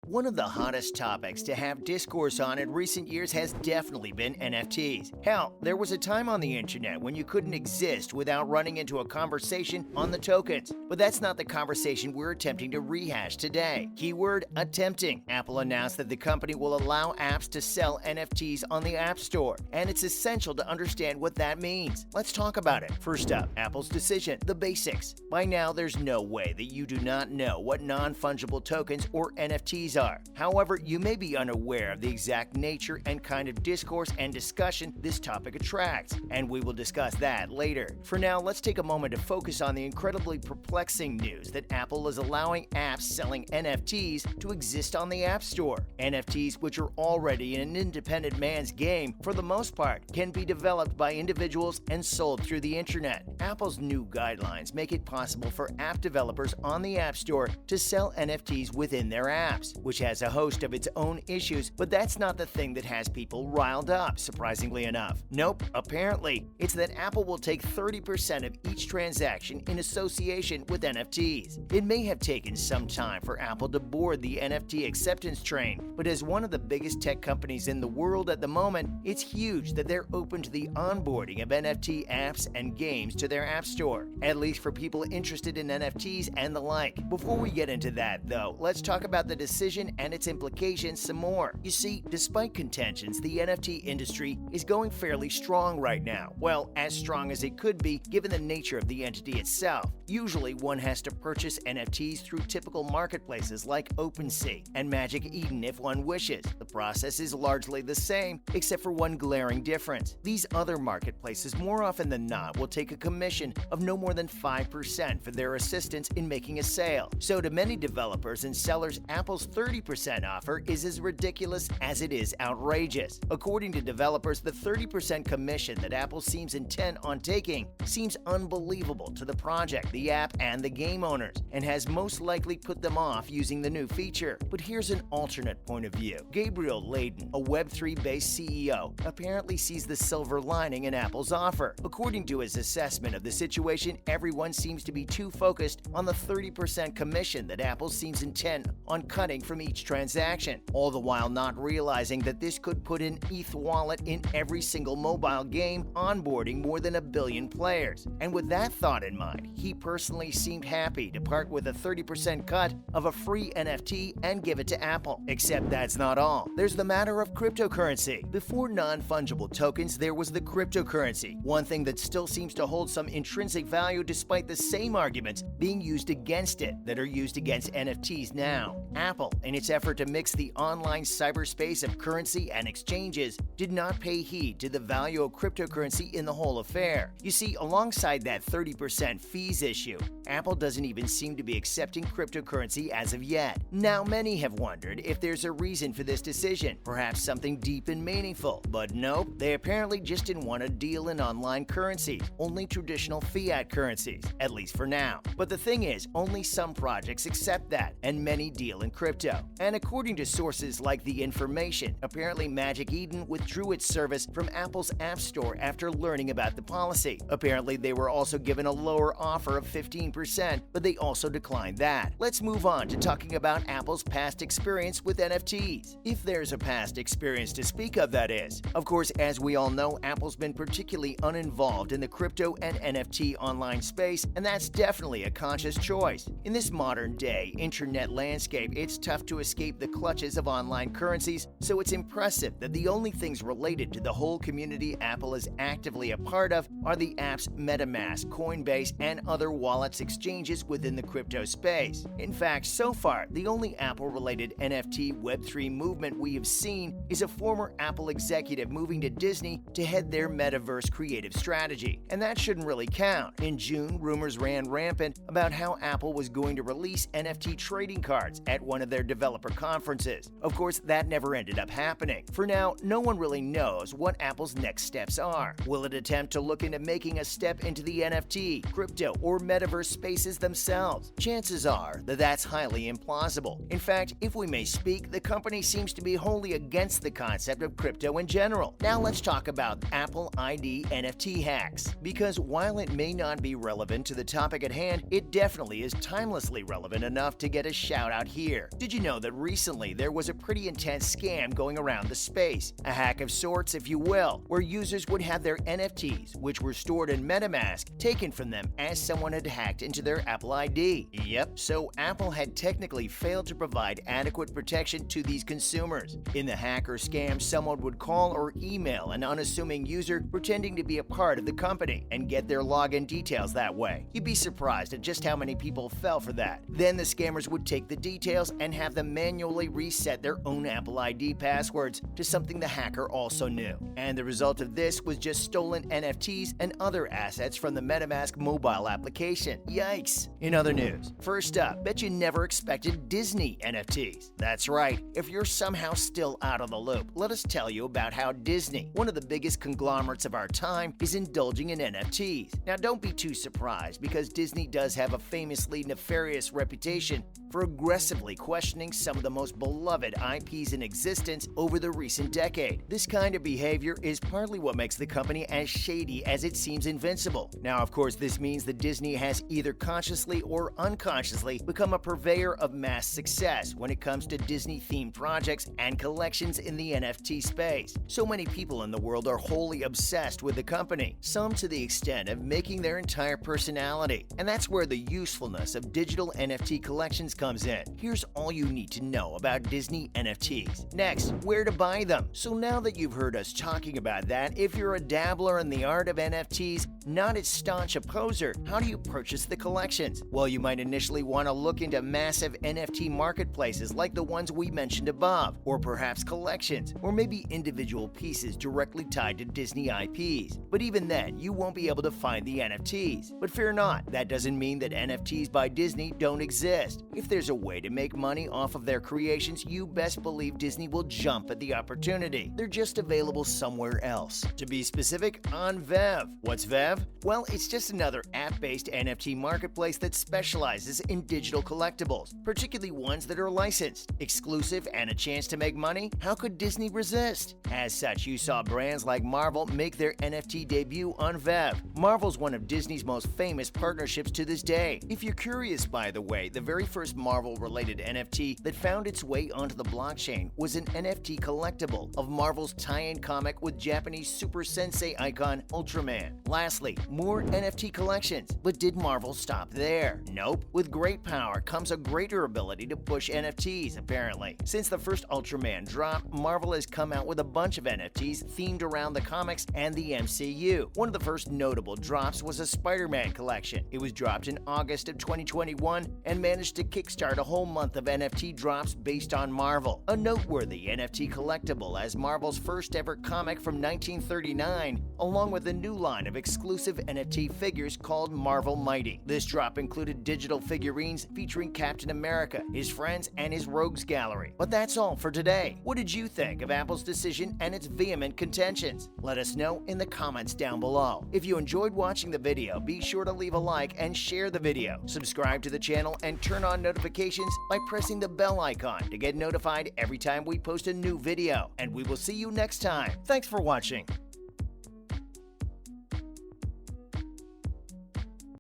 One of the hottest topics to have discourse on in recent years has definitely been NFTs. Hell, there was a time on the internet when you couldn't exist without running into a conversation on the tokens. But that's not the conversation we're attempting to rehash today. Keyword, attempting. Apple announced that the company will allow apps to sell NFTs on the App Store, and it's essential to understand what that means. Let's talk about it. First up, Apple's decision, the basics. By now, there's no way that you do not know what non-fungible tokens or NFTs are. However, you may be unaware of the exact nature and kind of discourse and discussion this topic attracts, and we will discuss that later. For now, let's take a moment to focus on the incredibly perplexing news that Apple is allowing apps selling NFTs to exist on the App Store. NFTs, which are already in an independent man's game for the most part, can be developed by individuals and sold through the internet. Apple's new guidelines make it possible for app developers on the App Store to sell NFTs within their apps, which has a host of its own issues, but that's not the thing that has people riled up, surprisingly enough. Nope, apparently, it's that Apple will take 30% of each transaction in association with NFTs. It may have taken some time for Apple to board the NFT acceptance train, but as one of the biggest tech companies in the world at the moment, it's huge that they're open to the onboarding of NFT apps and games to their App Store, at least for people interested in NFTs and the like. Before we get into that, though, let's talk about the decision and its implications some more. You see, despite contentions, the NFT industry is going fairly strong right now. Well, as strong as it could be given the nature of the entity itself. Usually, one has to purchase NFTs through typical marketplaces like OpenSea and Magic Eden if one wishes. The process is largely the same, except for one glaring difference. These other marketplaces, more often than not, will take a commission of no more than 5% for their assistance in making a sale. So to many developers and sellers, Apple's 30% offer is as ridiculous as it is outrageous. According to developers, the 30% commission that Apple seems intent on taking seems unbelievable to the project, the app, and the game owners, and has most likely put them off using the new feature. But here's an alternate point of view. Gabriel Layden, a Web3-based CEO, apparently sees the silver lining in Apple's offer. According to his assessment of the situation, everyone seems to be too focused on the 30% commission that Apple seems intent on cutting from each transaction, all the while not realizing that this could put an ETH wallet in every single mobile game, onboarding more than 1 billion players. And with that thought in mind, he personally seemed happy to part with a 30% cut of a free NFT and give it to Apple. Except that's not all. There's the matter of cryptocurrency. Before non-fungible tokens, there was the cryptocurrency, one thing that still seems to hold some intrinsic value despite the same arguments being used against it that are used against NFTs now. Apple, in its effort to mix the online cyberspace of currency and exchanges, did not pay heed to the value of cryptocurrency in the whole affair. You see, alongside that 30% fees issue, Apple doesn't even seem to be accepting cryptocurrency as of yet. Now, many have wondered if there's a reason for this decision, perhaps something deep and meaningful. But nope, they apparently just didn't want to deal in online currencies, only traditional fiat currencies, at least for now. But the thing is, only some projects accept that, and many deal in crypto. And according to sources like The Information, apparently Magic Eden withdrew its service from Apple's App Store after learning about the policy. Apparently, they were also given a lower offer of 15%, but they also declined that. Let's move on to talking about Apple's past experience with NFTs. If there's a past experience to speak of, that is. Of course, as we all know, Apple's been particularly uninvolved in the crypto and NFT online space, and that's definitely a conscious choice. In this modern day internet landscape, it's tough to escape the clutches of online currencies, so it's impressive that the only things related to the whole community Apple is actively a part of are the app's MetaMask, Coinbase, and other wallets exchanges within the crypto space. In fact, so far, the only Apple-related NFT Web3 movement we have seen is a former Apple executive moving to Disney to head their metaverse creative strategy. And that shouldn't really count. In June, rumors ran rampant about how Apple was going to release NFT trading cards at one of their developer conferences. Of course, that never ended up happening. For now, no one really knows what Apple's next steps are. Will it attempt to look into making a step into the NFT, crypto, or metaverse spaces themselves? Chances are that that's highly implausible. In fact, if we may speak, the company seems to be wholly against the concept of crypto in general. Now let's talk about Apple ID NFT hacks. Because while it may not be relevant to the topic at hand, it definitely is timelessly relevant enough to get a shout out here. Did you know that recently there was a pretty intense scam going around the space? A hack of sorts, if you will, where users would have their NFTs, which were stored in MetaMask, taken from them as someone had hacked into their Apple ID. Yep, so Apple had technically failed to provide adequate protection to these consumers. In the hack or scam, someone would call or email an unassuming user pretending to be a part of the company and get their login details that way. You'd be surprised at just how many people fell for that. Then the scammers would take the details and have them manually reset their own Apple ID passwords to something the hacker also knew. And the result of this was just stolen NFTs and other assets from the MetaMask mobile application. Yikes! In other news, first up, bet you never expected Disney NFTs. That's right, if you're somehow still out of the loop, let us tell you about how Disney, one of the biggest conglomerates of our time, is indulging in NFTs. Now don't be too surprised, because Disney does have a famously nefarious reputation for aggressively questioning some of the most beloved IPs in existence over the recent decade. This kind of behavior is partly what makes the company as shady as it seems invincible. Now, of course, this means that Disney has either consciously or unconsciously become a purveyor of mass success when it comes to Disney-themed projects and collections in the NFT space. So many people in the world are wholly obsessed with the company, some to the extent of making their entire personality. And that's where the usefulness of digital NFT collections comes in. Here's all you need to know about Disney NFTs. Next, where to buy them. So now that you've heard us talking about that, if you're a dabbler in the art of NFTs, not as staunch a poser, how do you purchase the collections? Well, you might initially want to look into massive NFT marketplaces like the ones we mentioned above, or perhaps collections, or maybe individual pieces directly tied to Disney IPs. But even then, you won't be able to find the NFTs. But fear not, that doesn't mean that NFTs by Disney don't exist. If there's a way to make money off of their creations, you best believe Disney will jump at the opportunity. They're just available somewhere else. To be specific, on Vev. What's Vev? Well, it's just another app-based NFT marketplace that specializes in digital collectibles, particularly ones that are licensed, exclusive, and a chance to make money. How could Disney resist? As such, you saw brands like Marvel make their NFT debut on Vev. Marvel's one of Disney's most famous partnerships to this day. If you're curious, by the way, the very first Marvel-related NFT that found its way onto the blockchain was an NFT collectible of Marvel's tie-in comic with Japanese Super Sensei icon Ultraman. Lastly, more NFT collections. But did Marvel stop there? Nope. With great power comes a greater ability to push NFTs, apparently. Since the first Ultraman drop, Marvel has come out with a bunch of NFTs themed around the comics and the MCU. One of the first notable drops was a Spider-Man collection. It was dropped in August of 2021 and managed to kickstart a whole month of NFT drops based on Marvel. A noteworthy NFT collectible as Marvel's first ever comic from 1939, along with a new line of exclusive NFT figures called Marvel Mighty. This drop included digital figurines featuring Captain America, his friends, and his rogues gallery. But that's all for today. What did you think of Apple's decision and its vehement contentions? Let us know in the comments down below. If you enjoyed watching the video, be sure to leave a like and share the video. Subscribe to the channel and turn on notifications by pressing the bell icon to get notified every time we post a new video. And we will see you next time. Thanks for watching.